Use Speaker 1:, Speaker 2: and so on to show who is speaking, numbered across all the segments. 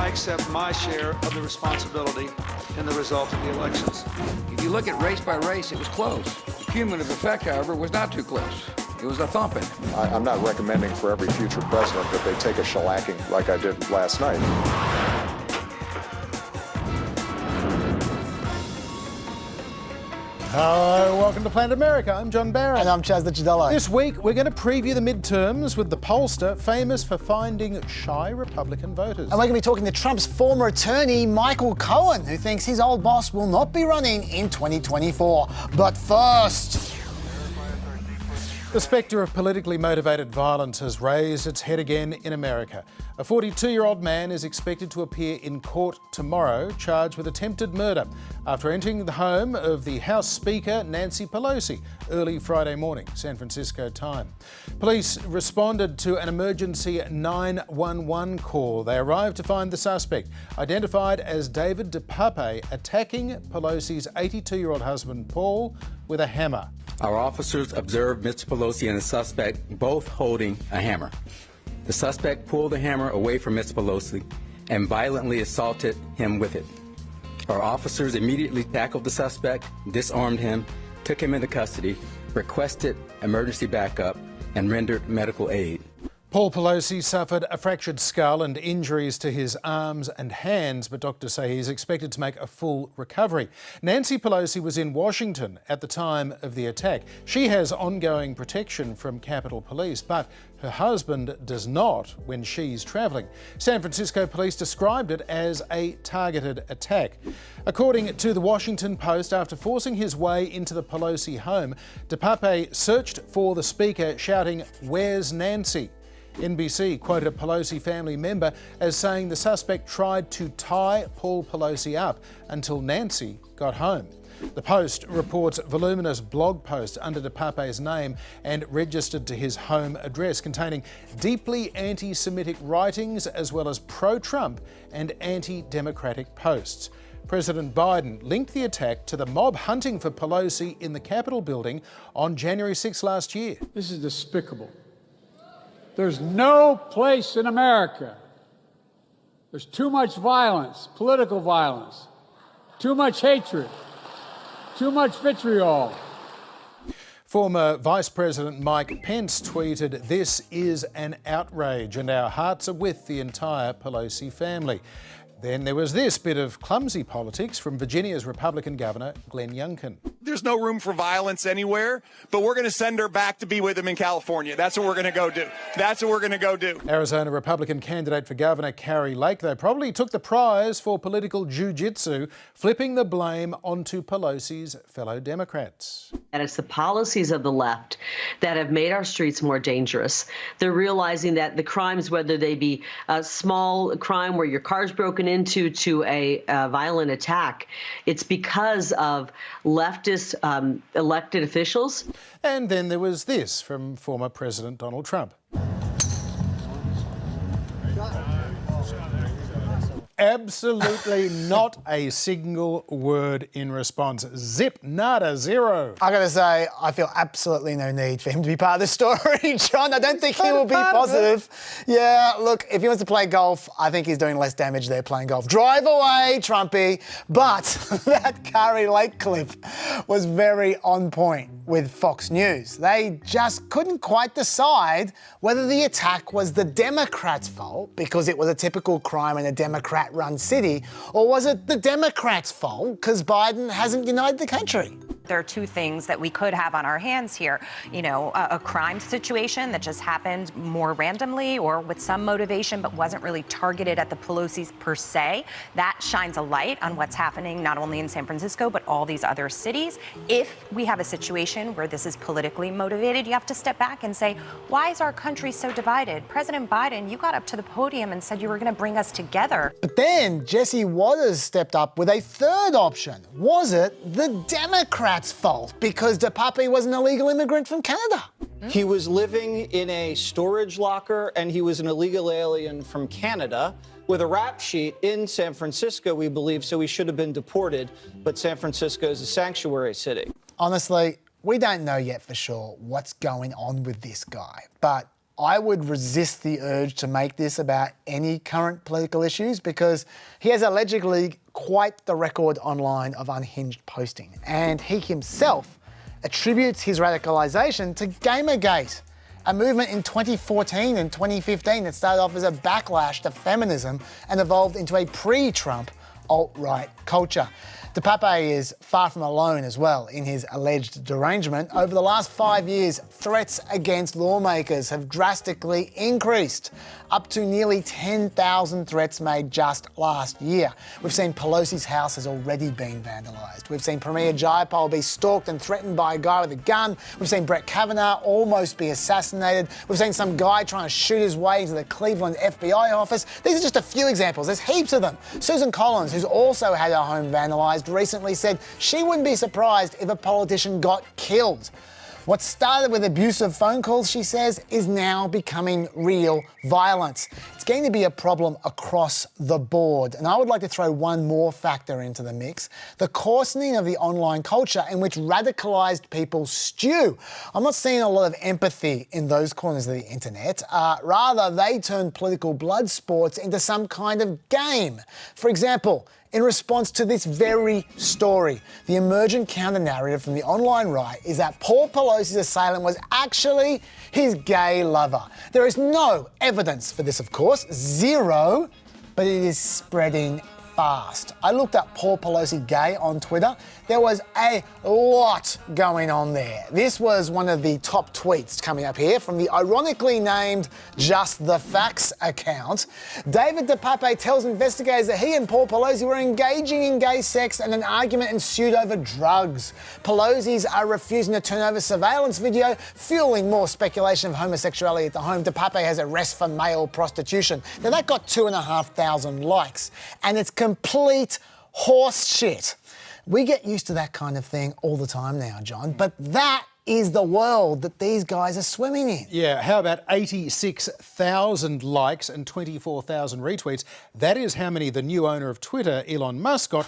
Speaker 1: I accept my share of the responsibility in the result of the elections.
Speaker 2: If you look at race by race, it was close. The cumulative effect, however, was not too close. It was a thumping.
Speaker 3: I'm not recommending for every future president that they take a shellacking like I did last night.
Speaker 4: Hello, welcome to Planet America. I'm John Barron.
Speaker 5: And I'm Chaz Licciardello.
Speaker 4: This week, we're going to preview the midterms with the pollster famous for finding shy Republican voters.
Speaker 5: And we're going to be talking to Trump's former attorney, Michael Cohen, who thinks his old boss will not be running in 2024. But first...
Speaker 4: The spectre of politically motivated violence has raised its head again in America. A 42-year-old man is expected to appear in court tomorrow, charged with attempted murder after entering the home of the House Speaker, Nancy Pelosi, early Friday morning, San Francisco time. Police responded to an emergency 911 call. They arrived to find the suspect, identified as David DePape, attacking Pelosi's 82-year-old husband, Paul, with a hammer.
Speaker 6: Our officers observed Mr. Pelosi and the suspect both holding a hammer. The suspect pulled the hammer away from Mr. Pelosi and violently assaulted him with it. Our officers immediately tackled the suspect, disarmed him, took him into custody, requested emergency backup, and rendered medical aid.
Speaker 4: Paul Pelosi suffered a fractured skull and injuries to his arms and hands, but doctors say he's expected to make a full recovery. Nancy Pelosi was in Washington at the time of the attack. She has ongoing protection from Capitol Police, but her husband does not when she's travelling. San Francisco police described it as a targeted attack. According to the Washington Post, after forcing his way into the Pelosi home, DePape searched for the speaker, shouting, "Where's Nancy?" NBC quoted a Pelosi family member as saying the suspect tried to tie Paul Pelosi up until Nancy got home. The Post reports voluminous blog posts under DePape's name and registered to his home address, containing deeply anti-Semitic writings as well as pro-Trump and anti-democratic posts. President Biden linked the attack to the mob hunting for Pelosi in the Capitol building on January 6 last year.
Speaker 7: This is despicable. There's no place in America. There's too much violence, political violence, too much hatred, too much vitriol.
Speaker 4: Former Vice President Mike Pence tweeted, "This is an outrage and our hearts are with the entire Pelosi family." Then there was this bit of clumsy politics from Virginia's Republican Governor, Glenn Youngkin.
Speaker 8: There's no room for violence anywhere, but we're going to send her back to be with him in California. That's what we're going to go do. That's what we're going to go do.
Speaker 4: Arizona Republican candidate for governor Kari Lake, though, probably took the prize for political jiu-jitsu, flipping the blame onto Pelosi's fellow Democrats.
Speaker 9: And it's the policies of the left that have made our streets more dangerous. They're realizing that the crimes, whether they be a small crime where your car's broken into to a violent attack, it's because of leftist elected officials.
Speaker 4: And then there was this from former President Donald Trump. Absolutely not a single word in response. Zip, nada, zero.
Speaker 5: I gotta say, I feel absolutely no need for him to be part of this story, John. I don't think he will be positive. Yeah, look, if he wants to play golf, I think he's doing less damage there playing golf. Drive away, Trumpy. But that Kari Lake clip was very on point with Fox News. They just couldn't quite decide whether the attack was the Democrats' fault because it was a typical crime in a Democrat-run city, or was it the Democrats' fault because Biden hasn't united the country?
Speaker 10: There are two things that we could have on our hands here. You know, a crime situation that just happened more randomly or with some motivation but wasn't really targeted at the Pelosi's per se. That shines a light on what's happening not only in San Francisco but all these other cities. If we have a situation where this is politically motivated, you have to step back and say, why is our country so divided? President Biden, you got up to the podium and said you were going to bring us together.
Speaker 5: But then Jesse Waters stepped up with a third option. Was it the Democrats' fault because DePape was an illegal immigrant from Canada?
Speaker 11: He was living in a storage locker and he was an illegal alien from Canada with a rap sheet in San Francisco, we believe, so he should have been deported. But San Francisco is a sanctuary city.
Speaker 5: Honestly, we don't know yet for sure what's going on with this guy. But I would resist the urge to make this about any current political issues because he has allegedly quite the record online of unhinged posting. And he himself attributes his radicalisation to Gamergate, a movement in 2014 and 2015 that started off as a backlash to feminism and evolved into a pre-Trump alt-right culture. DePape is far from alone as well in his alleged derangement. Over the last 5 years, threats against lawmakers have drastically increased, up to nearly 10,000 threats made just last year. We've seen Pelosi's house has already been vandalised. We've seen Premier Jayapal be stalked and threatened by a guy with a gun. We've seen Brett Kavanaugh almost be assassinated. We've seen some guy trying to shoot his way into the Cleveland FBI office. These are just a few examples. There's heaps of them. Susan Collins, who's also had her home vandalised, recently said she wouldn't be surprised if a politician got killed. What started with abusive phone calls, she says, is now becoming real violence. It's going to be a problem across the board. And I would like to throw one more factor into the mix: the coarsening of the online culture in which radicalised people stew. I'm not seeing a lot of empathy in those corners of the internet. Rather, they turn political blood sports into some kind of game. For example, in response to this very story, the emergent counter-narrative from the online right is that Paul Pelosi's assailant was actually his gay lover. There is no evidence for this, of course, zero, but it is spreading fast. I looked up Paul Pelosi gay on Twitter. There was a lot going on there. This was one of the top tweets coming up here from the ironically named Just the Facts account. David DePape tells investigators that he and Paul Pelosi were engaging in gay sex and an argument ensued over drugs. Pelosi's are refusing to turn over surveillance video, fueling more speculation of homosexuality at the home. DePape has arrest for male prostitution. Now that got 2,500 likes, and it's complete horse shit. We get used to that kind of thing all the time now, John, but that is the world that these guys are swimming in.
Speaker 4: Yeah, how about 86,000 likes and 24,000 retweets? That is how many the new owner of Twitter, Elon Musk, got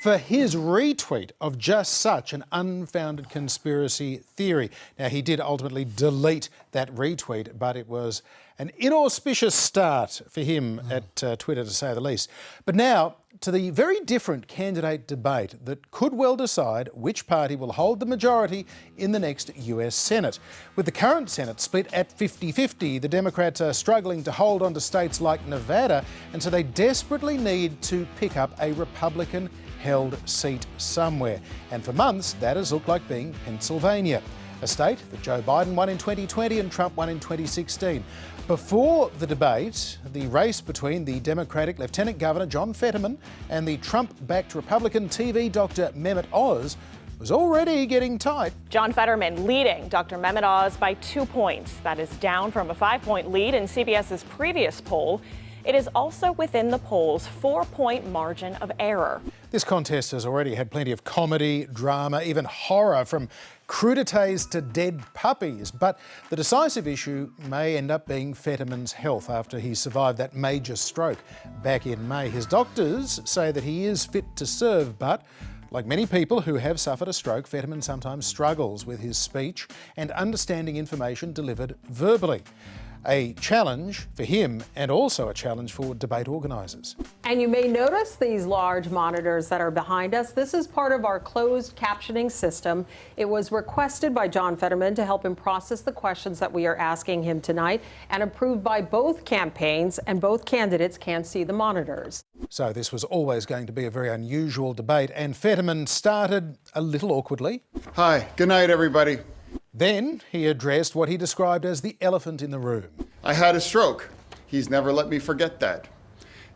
Speaker 4: for his retweet of just such an unfounded conspiracy theory. Now, he did ultimately delete that retweet, but it was an inauspicious start for him at Twitter, to say the least. But now, to the very different candidate debate that could well decide which party will hold the majority in the next US Senate. With the current Senate split at 50-50, the Democrats are struggling to hold on to states like Nevada, and so they desperately need to pick up a Republican-held seat somewhere. And for months, that has looked like being Pennsylvania, a state that Joe Biden won in 2020 and Trump won in 2016. Before the debate, the race between the Democratic Lieutenant Governor John Fetterman and the Trump-backed Republican TV Dr Mea Oz was already getting tight.
Speaker 12: John Fetterman leading Dr. Mea Oz by 2 points. That is down from a 5-point lead in CBS's previous poll. It is also within the poll's 4-point margin of error.
Speaker 4: This contest has already had plenty of comedy, drama, even horror, from crudités to dead puppies. But the decisive issue may end up being Fetterman's health after he survived that major stroke back in May. His doctors say that he is fit to serve, but like many people who have suffered a stroke, Fetterman sometimes struggles with his speech and understanding information delivered verbally. A challenge for him and also a challenge for debate organisers.
Speaker 13: And you may notice these large monitors that are behind us. This is part of our closed captioning system. It was requested by John Fetterman to help him process the questions that we are asking him tonight, and approved by both campaigns, and both candidates can see the monitors.
Speaker 4: So this was always going to be a very unusual debate, and Fetterman started a little awkwardly.
Speaker 14: Hi, good night, everybody.
Speaker 4: Then he addressed what he described as the elephant in the room.
Speaker 14: I had a stroke. He's never let me forget that.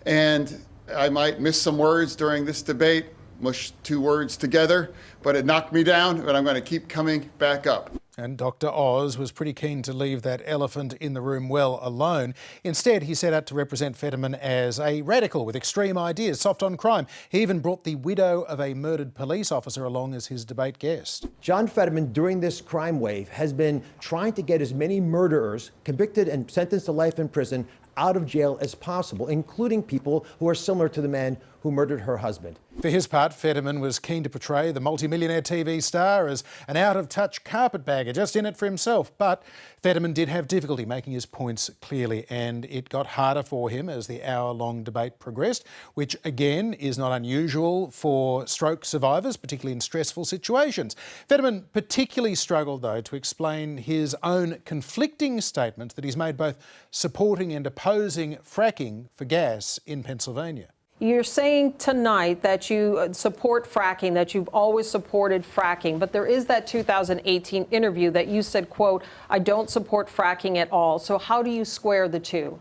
Speaker 14: And I might miss some words during this debate, mush 2 words together, but it knocked me down, but I'm going to keep coming back up.
Speaker 4: And Dr Oz was pretty keen to leave that elephant in the room well alone. Instead, he set out to represent Fetterman as a radical with extreme ideas, soft on crime. He even brought the widow of a murdered police officer along as his debate guest.
Speaker 15: John Fetterman, during this crime wave, has been trying to get as many murderers convicted and sentenced to life in prison out of jail as possible, including people who are similar to the man who murdered her husband.
Speaker 4: For his part, Fetterman was keen to portray the multimillionaire TV star as an out-of-touch carpetbagger, just in it for himself. But Fetterman did have difficulty making his points clearly, and it got harder for him as the hour-long debate progressed, which again is not unusual for stroke survivors, particularly in stressful situations. Fetterman particularly struggled, though, to explain his own conflicting statements that he's made both supporting and opposing fracking for gas in Pennsylvania.
Speaker 13: You're saying tonight that you support fracking, that you've always supported fracking, but there is that 2018 interview that you said, quote, "I don't support fracking at all." So how do you square the two?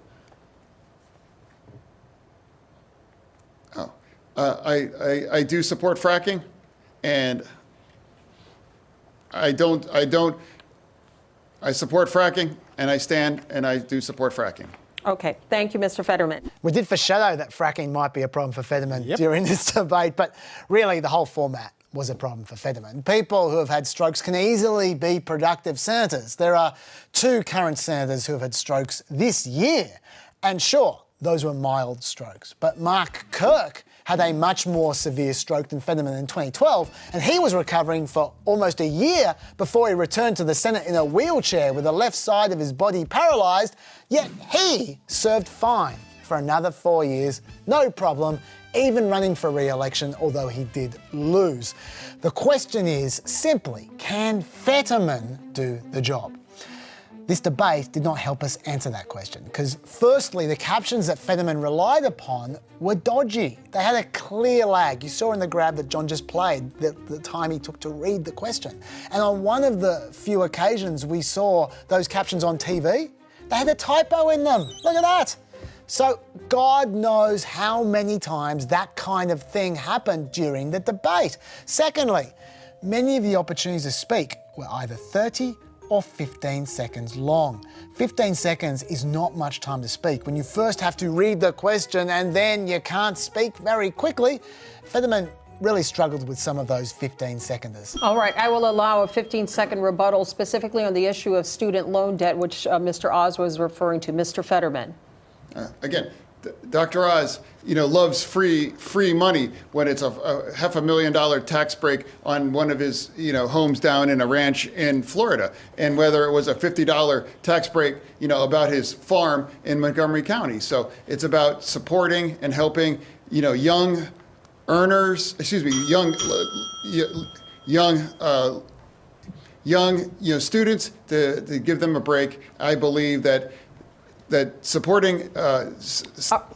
Speaker 14: I do support fracking, and I support fracking, and I stand and I do support fracking.
Speaker 13: Okay, thank you, Mr. Fetterman.
Speaker 5: We did foreshadow that fracking might be a problem for Fetterman during this debate, but really the whole format was a problem for Fetterman. People who have had strokes can easily be productive senators. There are 2 current senators who have had strokes this year, and sure, those were mild strokes. But Mark Kirk had a much more severe stroke than Fetterman in 2012, and he was recovering for almost a year before he returned to the Senate in a wheelchair with the left side of his body paralysed, yet he served fine for another 4 years, no problem, even running for re-election, although he did lose. The question is simply, can Fetterman do the job? This debate did not help us answer that question because, firstly, the captions that Fetterman relied upon were dodgy. They had a clear lag. You saw in the grab that John just played the time he took to read the question. And on one of the few occasions we saw those captions on TV, they had a typo in them. Look at that. So God knows how many times that kind of thing happened during the debate. Secondly, many of the opportunities to speak were either 30 or 15 seconds long. 15 seconds is not much time to speak when you first have to read the question and then you can't speak very quickly. Fetterman really struggled with some of those 15-seconders.
Speaker 13: All right, I will allow a 15-second rebuttal specifically on the issue of student loan debt, which Mr. Oz was referring to. Mr. Fetterman.
Speaker 14: Again, Dr. Oz, loves free money when it's a $500,000 tax break on one of his, homes down in a ranch in Florida, and whether it was a $50 tax break, about his farm in Montgomery County. So it's about supporting and helping, young earners, students to give them a break. I believe that supporting...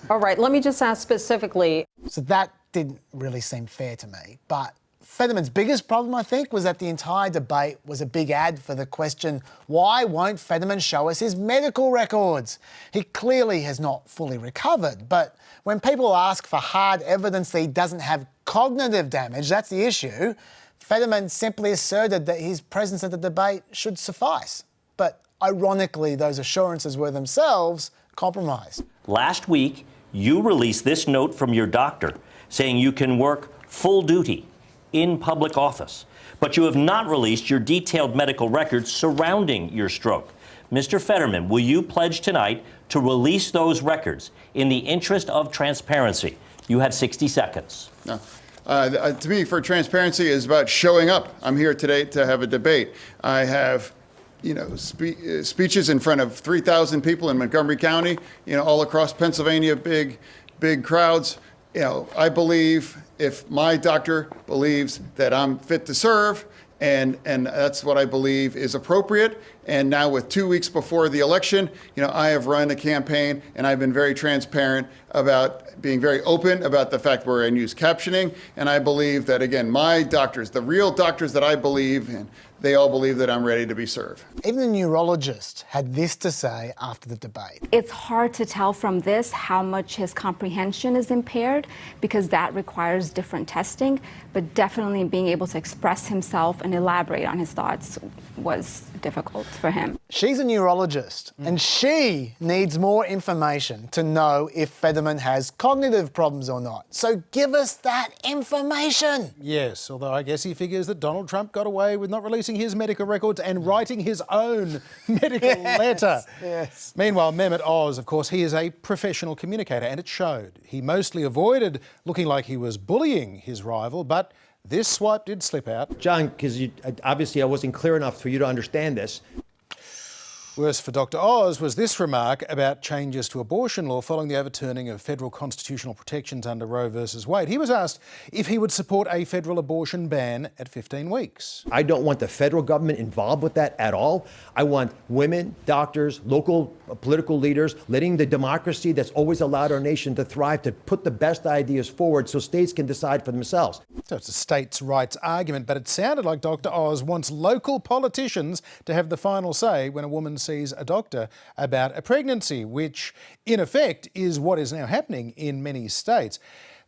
Speaker 13: All right, let me just ask specifically.
Speaker 5: So that didn't really seem fair to me. But Fetterman's biggest problem, I think, was that the entire debate was a big ad for the question, why won't Fetterman show us his medical records? He clearly has not fully recovered. But when people ask for hard evidence that he doesn't have cognitive damage, that's the issue, Fetterman simply asserted that his presence at the debate should suffice. But ironically, those assurances were themselves compromised.
Speaker 16: Last week, you released this note from your doctor saying you can work full duty in public office, but you have not released your detailed medical records surrounding your stroke. Mr. Fetterman, will you pledge tonight to release those records in the interest of transparency? You have 60 seconds.
Speaker 14: No. To me, for transparency is about showing up. I'm here today to have a debate. I have speeches in front of 3,000 people in Montgomery County, all across Pennsylvania, big crowds. I believe if my doctor believes that I'm fit to serve, and that's what I believe is appropriate. And now with 2 weeks before the election, I have run a campaign and I've been very transparent about being very open about the fact we're in use captioning. And I believe that, again, my doctors, the real doctors that I believe in, they all believe that I'm ready to be served.
Speaker 5: Even the neurologist had this to say after the debate.
Speaker 17: It's hard to tell from this how much his comprehension is impaired because that requires different testing, but definitely being able to express himself and elaborate on his thoughts was difficult for him.
Speaker 5: She's a neurologist and she needs more information to know if Fetterman has cognitive problems or not. So give us that information.
Speaker 4: Yes, although I guess he figures that Donald Trump got away with not releasing his medical records and writing his own medical letter.
Speaker 5: Yes.
Speaker 4: Meanwhile, Mehmet Oz, of course, he is a professional communicator and it showed. He mostly avoided looking like he was bullying his rival, but this swipe did slip out.
Speaker 15: John, because obviously I wasn't clear enough for you to understand this.
Speaker 4: Worse for Dr Oz was this remark about changes to abortion law following the overturning of federal constitutional protections under Roe v Wade. He was asked if he would support a federal abortion ban at 15 weeks.
Speaker 15: I don't want the federal government involved with that at all. I want women, doctors, local political leaders, letting the democracy that's always allowed our nation to thrive to put the best ideas forward so states can decide for themselves.
Speaker 4: So it's a states' rights argument, but it sounded like Dr Oz wants local politicians to have the final say when a woman sees a doctor about a pregnancy, which in effect is what is now happening in many states.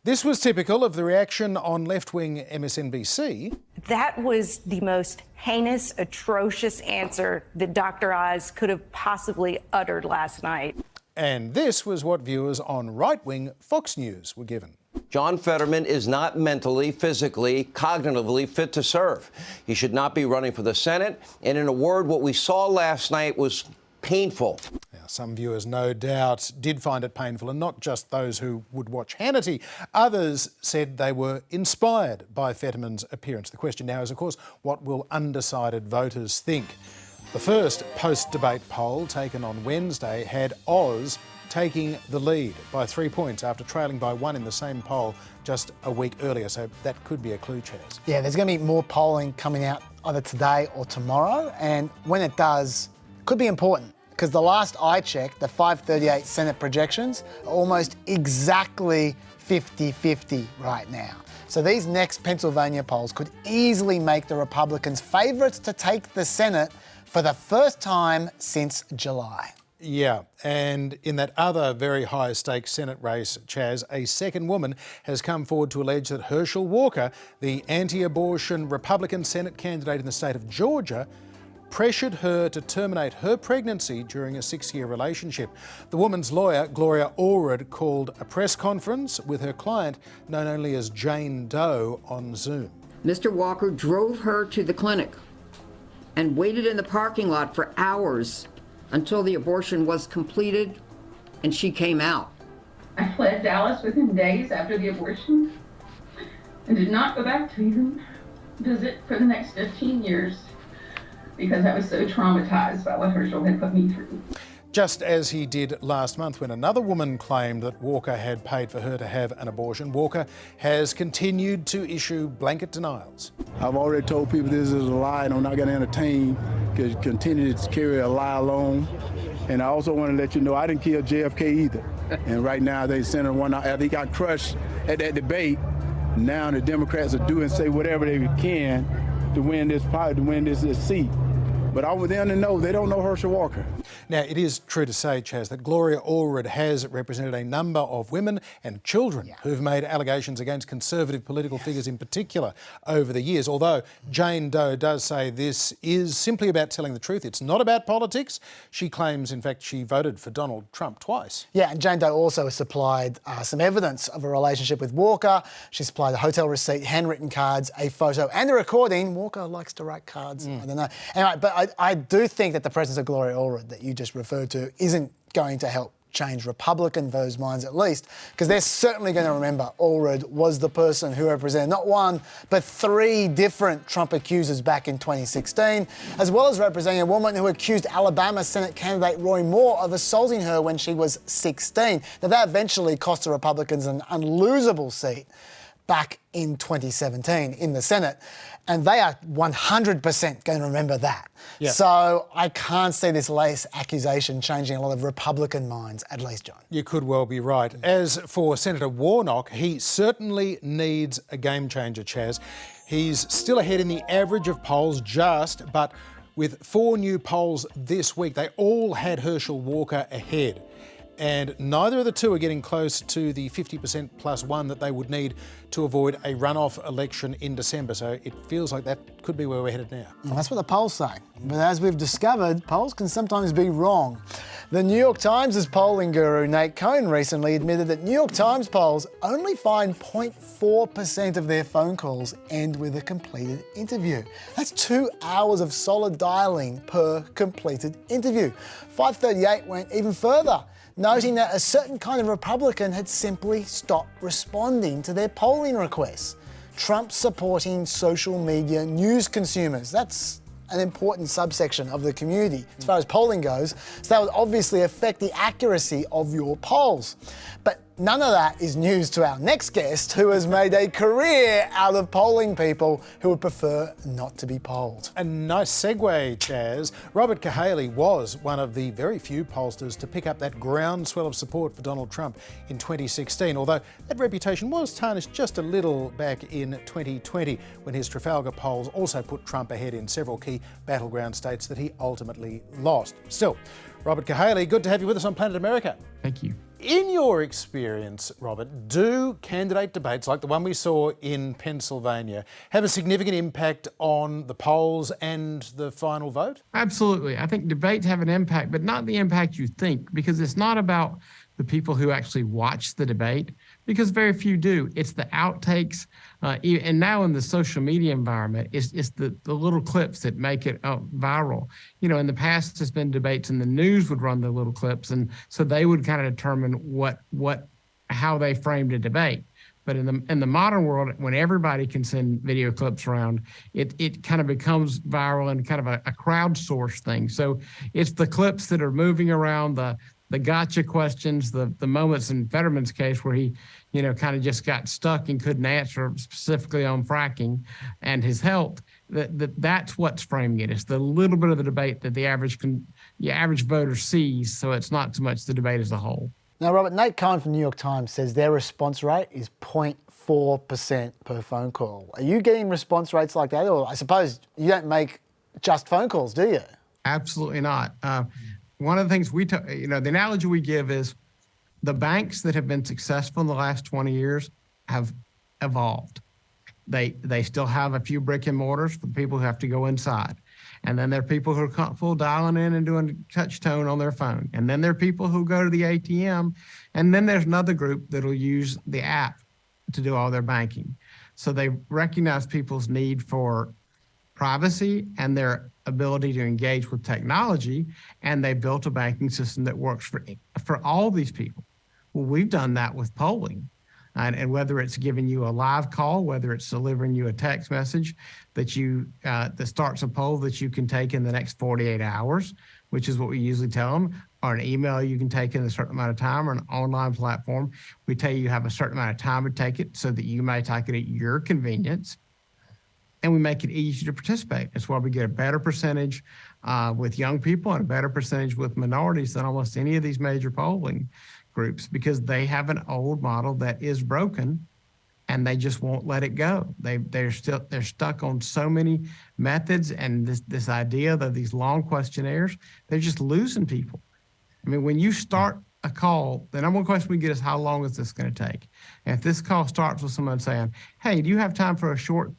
Speaker 4: This was typical of the reaction on left-wing MSNBC.
Speaker 18: That was the most heinous, atrocious answer that Dr. Oz could have possibly uttered last night.
Speaker 4: And this was what viewers on right-wing Fox News were given.
Speaker 19: John Fetterman is not mentally, physically, cognitively fit to serve. He should not be running for the Senate. And in a word, what we saw last night was painful.
Speaker 4: Now, some viewers no doubt did find it painful, and not just those who would watch Hannity. Others said they were inspired by Fetterman's appearance. The question now is, of course, what will undecided voters think? The first post-debate poll taken on Wednesday had Oz taking the lead by 3 points after trailing by 1 in the same poll just a week earlier. So that could be a clue, Chaz.
Speaker 5: Yeah, there's going to be more polling coming out either today or tomorrow. And when it does, it could be important, because the last I checked, the 538 Senate projections are almost exactly 50-50 right now. So these next Pennsylvania polls could easily make the Republicans favourites to take the Senate for the first time since July.
Speaker 4: Yeah, and in that other very high-stakes Senate race, Chaz, a second woman has come forward to allege that Herschel Walker, the anti-abortion Republican Senate candidate in the state of Georgia, pressured her to terminate her pregnancy during a 6-year relationship. The woman's lawyer, Gloria Allred, called a press conference with her client, known only as Jane Doe, on Zoom.
Speaker 20: Mr. Walker drove her to the clinic and waited in the parking lot for hours until the abortion was completed and she came out.
Speaker 21: I fled Dallas within days after the abortion and did not go back to even visit for the next 15 years because I was so traumatized by what Herschel had put me through.
Speaker 4: Just as he did last month when another woman claimed that Walker had paid for her to have an abortion, Walker has continued to issue blanket denials.
Speaker 22: I've already told people this is a lie and I'm not going to entertain, because continue to carry a lie alone. And I also want to let you know I didn't kill JFK either. And right now they sent one out after he got crushed at that debate. Now the Democrats are doing say whatever they can to win this seat. But I want them to know they don't know Herschel Walker.
Speaker 4: Now, it is true to say, Chaz, that Gloria Allred has represented a number of women and children who've made allegations against conservative political figures in particular over the years, although Jane Doe does say this is simply about telling the truth. It's not about politics. She claims, in fact, she voted for Donald Trump twice.
Speaker 5: Yeah, and Jane Doe also supplied some evidence of a relationship with Walker. She supplied a hotel receipt, handwritten cards, a photo and a recording. Walker likes to write cards. I don't know. Anyway, but I do think that the presence of Gloria Allred that you just referred to isn't going to help change Republican voters' minds, at least, because they're certainly going to remember Allred was the person who represented not one, but 3 different Trump accusers back in 2016, as well as representing a woman who accused Alabama Senate candidate Roy Moore of assaulting her when she was 16. Now, that eventually cost the Republicans an unlosable seat back in 2017 in the Senate. And they are 100% going to remember that. Yeah. So I can't see this latest accusation changing a lot of Republican minds, at least, John.
Speaker 4: You could well be right. As for Senator Warnock, he certainly needs a game changer, Chaz. He's still ahead in the average of polls but with 4 new polls this week, they all had Herschel Walker ahead. And neither of the two are getting close to the 50% plus 1 that they would need to avoid a runoff election in December. So it feels like that could be where we're headed now.
Speaker 5: Well, that's what the polls say. But as we've discovered, polls can sometimes be wrong. The New York Times' polling guru, Nate Cohen, recently admitted that New York Times polls only find 0.4% of their phone calls end with a completed interview. That's 2 hours of solid dialing per completed interview. 538 went even further, noting that a certain kind of Republican had simply stopped responding to their polling requests. Trump supporting social media news consumers. That's an important subsection of the community as far as polling goes, so that would obviously affect the accuracy of your polls. But none of that is news to our next guest, who has made a career out of polling people who would prefer not to be polled.
Speaker 4: A nice segue, Chaz. Robert Cahaly was one of the very few pollsters to pick up that groundswell of support for Donald Trump in 2016, although that reputation was tarnished just a little back in 2020 when his Trafalgar polls also put Trump ahead in several key battleground states that he ultimately lost. Still, Robert Cahaly, good to have you with us on Planet America.
Speaker 1: Thank you.
Speaker 4: In your experience, Robert, do candidate debates like the one we saw in Pennsylvania have a significant impact on the polls and the final vote?
Speaker 1: Absolutely. I think debates have an impact, but not the impact you think, because it's not about the people who actually watch the debate, because very few do. It's the outtakes. And now in the social media environment, it's the little clips that make it viral. You know, in the past, there's been debates and the news would run the little clips. And so they would kind of determine how they framed a debate. But in the modern world, when everybody can send video clips around, it kind of becomes viral and kind of a crowdsourced thing. So it's the clips that are moving around, the gotcha questions, the moments in Fetterman's case where he, kind of just got stuck and couldn't answer specifically on fracking and his health. That's what's framing it. It's the little bit of the debate that the average voter sees. So it's not so much the debate as a whole.
Speaker 5: Now, Robert, Nate Cohen from New York Times says their response rate is 0.4% per phone call. Are you getting response rates like that? Or I suppose you don't make just phone calls, do you?
Speaker 1: Absolutely not. One of the things the analogy we give is the banks that have been successful in the last 20 years have evolved. They still have a few brick and mortars for the people who have to go inside. And then there are people who are comfortable dialing in and doing touch tone on their phone. And then there are people who go to the ATM. And then there's another group that'll use the app to do all their banking. So they recognize people's need for privacy and their ability to engage with technology, and they built a banking system that works for all these people. Well, we've done that with polling. And whether it's giving you a live call, whether it's delivering you a text message that starts a poll that you can take in the next 48 hours, which is what we usually tell them, or an email you can take in a certain amount of time, or an online platform. We tell you have a certain amount of time to take it so that you may take it at your convenience. And we make it easy to participate. That's why we get a better percentage with young people and a better percentage with minorities than almost any of these major polling groups, because they have an old model that is broken and they just won't let it go. They're stuck on so many methods and this idea that these long questionnaires, they're just losing people. I mean, when you start a call, the number one question we get is, how long is this going to take? And if this call starts with someone saying, hey, do you have time for a short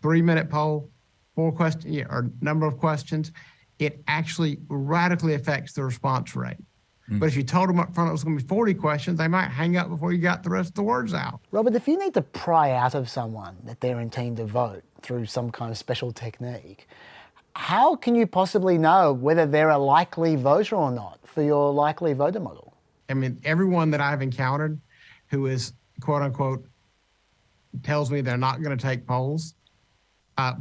Speaker 1: 3-minute poll, 4 questions, or number of questions, it actually radically affects the response rate. But if you told them up front it was going to be 40 questions, they might hang up before you got the rest of the words out.
Speaker 5: Robert, if you need to pry out of someone that they're intending to vote through some kind of special technique, how can you possibly know whether they're a likely voter or not for your likely voter model?
Speaker 1: I mean, everyone that I've encountered who is, quote unquote, tells me they're not going to take polls,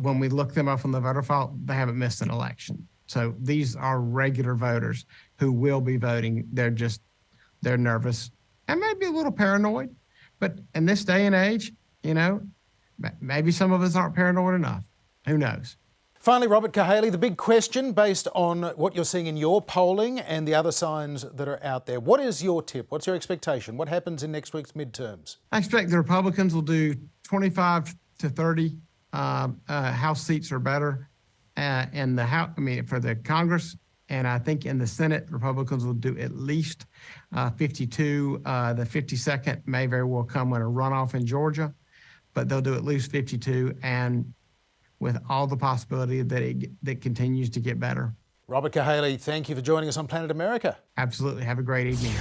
Speaker 1: when we look them up on the voter file, they haven't missed an election. So these are regular voters who will be voting. They're nervous and maybe a little paranoid. But in this day and age, maybe some of us aren't paranoid enough. Who knows?
Speaker 4: Finally, Robert Cahaly, the big question based on what you're seeing in your polling and the other signs that are out there. What is your tip? What's your expectation? What happens in next week's midterms?
Speaker 1: I expect the Republicans will do 25 to 30 House seats or better. In the House, for the Congress, and I think in the Senate, Republicans will do at least 52. The 52nd may very well come in a runoff in Georgia, but they'll do at least 52, and with all the possibility that that continues to get better.
Speaker 4: Robert Cahaly, thank you for joining us on Planet America.
Speaker 1: Absolutely. Have a great evening.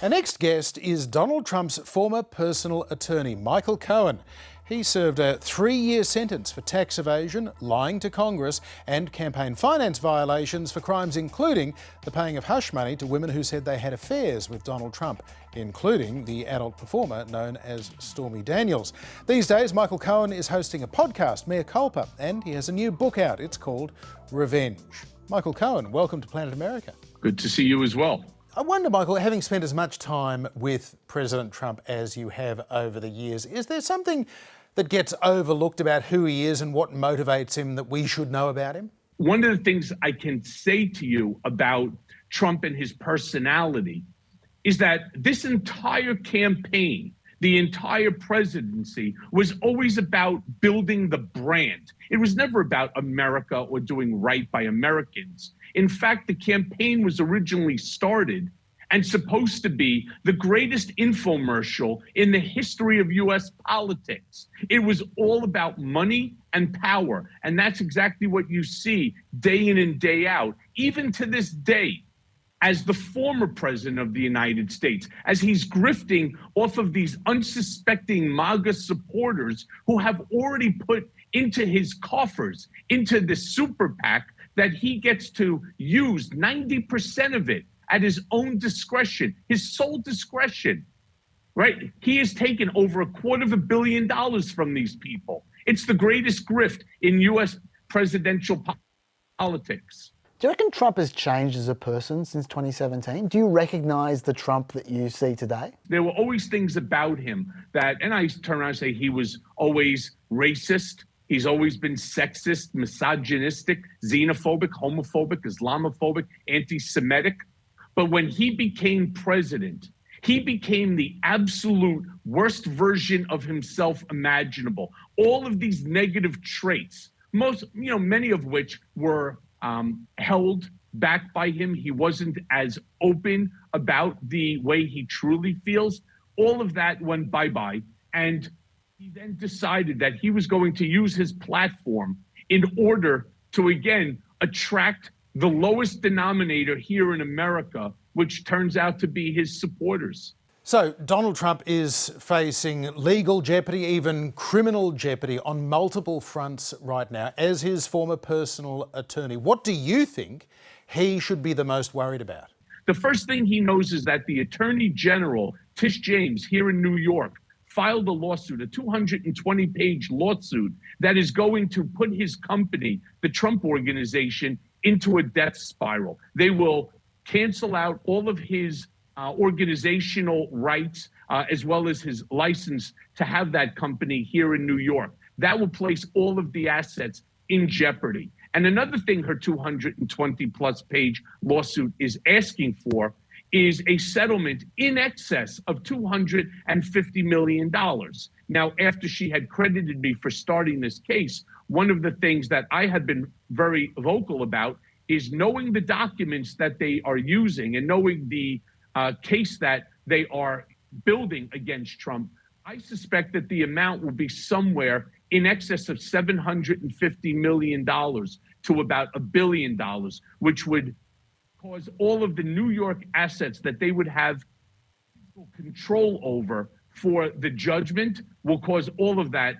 Speaker 4: Our next guest is Donald Trump's former personal attorney, Michael Cohen. He served a 3-year sentence for tax evasion, lying to Congress, and campaign finance violations for crimes including the paying of hush money to women who said they had affairs with Donald Trump, including the adult performer known as Stormy Daniels. These days, Michael Cohen is hosting a podcast, Mea Culpa, and he has a new book out. It's called Revenge. Michael Cohen, welcome to Planet America.
Speaker 2: Good to see you as well.
Speaker 4: I wonder, Michael, having spent as much time with President Trump as you have over the years, is there something that gets overlooked about who he is and what motivates him that we should know about him?
Speaker 2: One of the things I can say to you about Trump and his personality is that this entire campaign, the entire presidency, was always about building the brand. It was never about America or doing right by Americans. In fact, the campaign was originally started and supposed to be the greatest infomercial in the history of U.S. politics. It was all about money and power, and that's exactly what you see day in and day out, even to this day. As the former president of the United States, as he's grifting off of these unsuspecting MAGA supporters who have already put into his coffers, into the super PAC, that he gets to use 90% of it at his own discretion, his sole discretion, right? He has taken over $250 million from these people. It's the greatest grift in U.S. presidential politics.
Speaker 5: Do you reckon Trump has changed as a person since 2017? Do you recognise the Trump that you see today?
Speaker 2: There were always things about him that, and I turn around and say he was always racist. He's always been sexist, misogynistic, xenophobic, homophobic, Islamophobic, anti-Semitic. But when he became president, he became the absolute worst version of himself imaginable. All of these negative traits, many of which were held back by him. He wasn't as open about the way he truly feels. All of that went bye-bye. And he then decided that he was going to use his platform in order to, again, attract the lowest denominator here in America, which turns out to be his supporters.
Speaker 4: So Donald Trump is facing legal jeopardy, even criminal jeopardy on multiple fronts right now as his former personal attorney. What do you think he should be the most worried about?
Speaker 2: The first thing he knows is that the Attorney General, Tish James, here in New York, filed a lawsuit, a 220-page lawsuit that is going to put his company, the Trump Organization, into a death spiral. They will cancel out all of his organizational rights, as well as his license to have that company here in New York. That will place all of the assets in jeopardy. And another thing her 220-plus page lawsuit is asking for is a settlement in excess of $250 million. Now, after she had credited me for starting this case, one of the things that I had been very vocal about is knowing the documents that they are using and knowing the case that they are building against Trump. I suspect that the amount will be somewhere in excess of $750 million to about $1 billion, which would cause all of the New York assets that they would have control over for the judgment, will cause all of that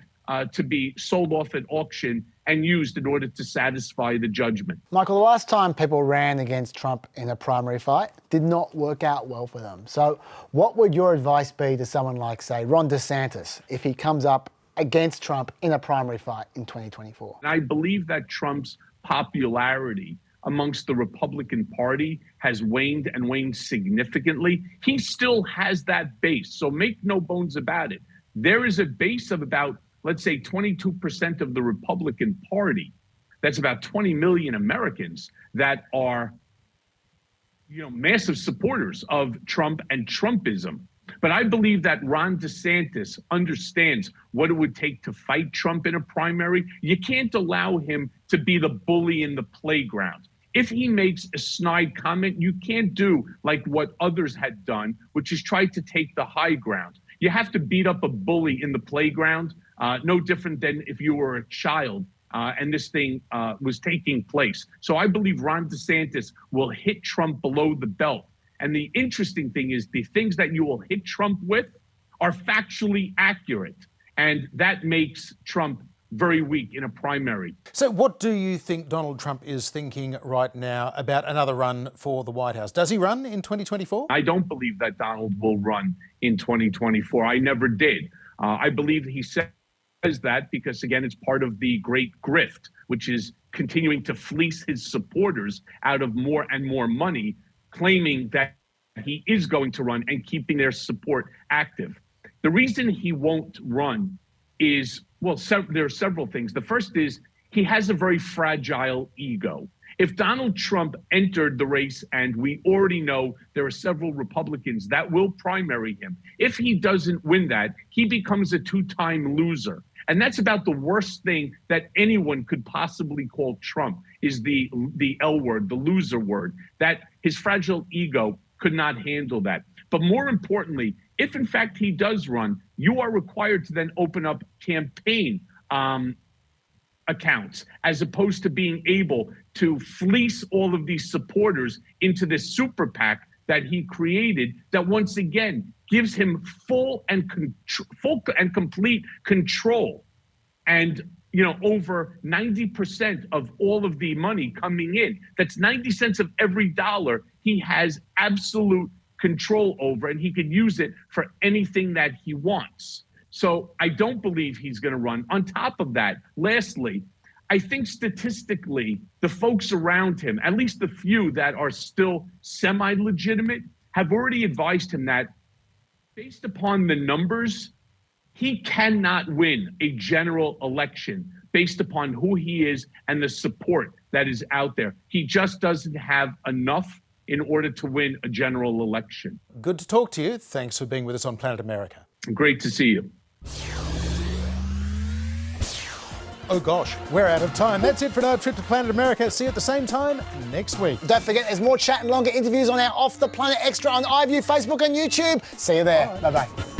Speaker 2: to be sold off at auction and used in order to satisfy the judgment.
Speaker 5: Michael, the last time people ran against Trump in a primary fight did not work out well for them. So what would your advice be to someone like, say, Ron DeSantis, if he comes up against Trump in a primary fight in 2024?
Speaker 2: And I believe that Trump's popularity amongst the Republican Party has waned and waned significantly. He still has that base, so make no bones about it. There is a base of about, let's say, 22% of the Republican Party. That's about 20 million Americans that are, massive supporters of Trump and Trumpism. But I believe that Ron DeSantis understands what it would take to fight Trump in a primary. You can't allow him to be the bully in the playground. If he makes a snide comment, you can't do like what others had done, which is try to take the high ground. You have to beat up a bully in the playground, no different than if you were a child and this thing was taking place. So I believe Ron DeSantis will hit Trump below the belt. And the interesting thing is the things that you will hit Trump with are factually accurate. And that makes Trump very weak in a primary.
Speaker 4: So what do you think Donald Trump is thinking right now about another run for the White House? Does he run in 2024?
Speaker 2: I don't believe that Donald will run in 2024. I never did. I believe he says that because, again, it's part of the great grift, which is continuing to fleece his supporters out of more and more money, claiming that he is going to run and keeping their support active. The reason he won't run is, well, there are several things. The first is he has a very fragile ego. If Donald Trump entered the race, and we already know there are several Republicans that will primary him, if he doesn't win that, he becomes a two-time loser. And that's about the worst thing that anyone could possibly call Trump, is the L word, the loser word, that his fragile ego could not handle that. But more importantly, if in fact he does run, you are required to then open up campaign accounts, as opposed to being able to fleece all of these supporters into this super PAC that he created, that once again gives him full and complete control. And over 90% of all of the money coming in, that's 90 cents of every dollar, he has absolute control over, and he can use it for anything that he wants. So I don't believe he's going to run. On top of that, lastly, I think statistically, the folks around him, at least the few that are still semi-legitimate, have already advised him that based upon the numbers, he cannot win a general election based upon who he is and the support that is out there. He just doesn't have enough in order to win a general election.
Speaker 4: Good to talk to you. Thanks for being with us on Planet America.
Speaker 2: Great to see you.
Speaker 4: Oh gosh, we're out of time. That's it for another trip to Planet America. See you at the same time next week.
Speaker 5: Don't forget, there's more chat and longer interviews on our Off the Planet Extra on iView, Facebook and YouTube. See you there. Bye-bye.